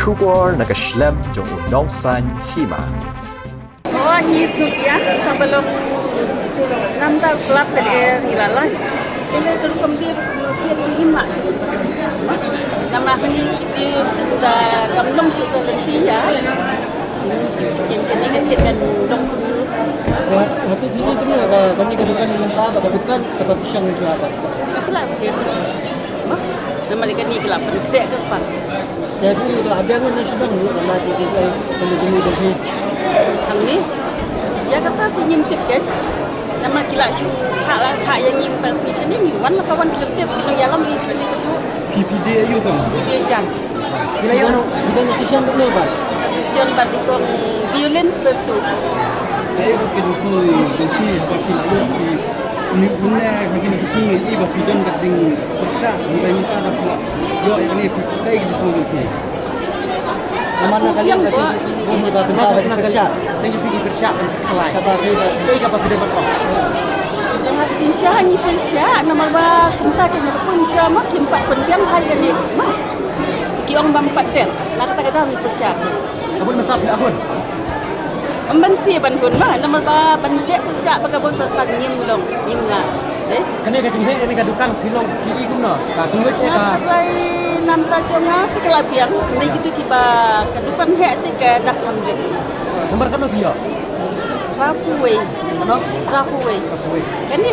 出国那个 Schlemm 中农山西嘛。Oh, ni sudia belum nampak flap ke hilalai. Ini tu kemudian dia mak sih. Nama ni kita dah gamlong sudah nanti ya. Yang ketiga kita dong. Hati bini kena kami kedudukan dengan tak kedudukan tempat pisang jual apa. Itulah biasa. Nama dia ni kelap kerja ke apa? Tapi kalau habis pun nasi bang, nama dia saya kalau jenis jenis. Hang ni, ya kata tu nyimtip kan? Nama kila syu hak yang nyim persni sini ni, wan lah kawan kelip kita yalam ni kelip itu. PPD ayu kan? Dia jang. Bila yang kita nasi siang betul pak? Asisten batikong violin betul. Saya bukan usul jadi bagi lalu ini benar bagi ni kesini ini bagi dan kadang besar minta ada pula. Yo ini kita ini usul ini. Nama nak kalian kasih ini bagi kita besar. Saya pergi besar dan kelai. Kata kita apa kita buat? Dah insya ni persya nama ba kita kena pun insya mak kimpak pendiam hai ni. Mak kiong bampat den. Nak kata ni persya. Apa nak tak ahun? Membensi bangun mah nama ba banlek persya bagabon sasang nyim long nyim lah. Kena kacang hei kena kadukan pilong kiri kumno. Kak tunggunya kak. Sampai nam tajongah ke kelabiang. Ni gitu tiba kadupan hek ti ke dak hamlet. Nomor kan biar. Rapuwe. Kenapa? Rapuwe. Rapuwe. Kan ni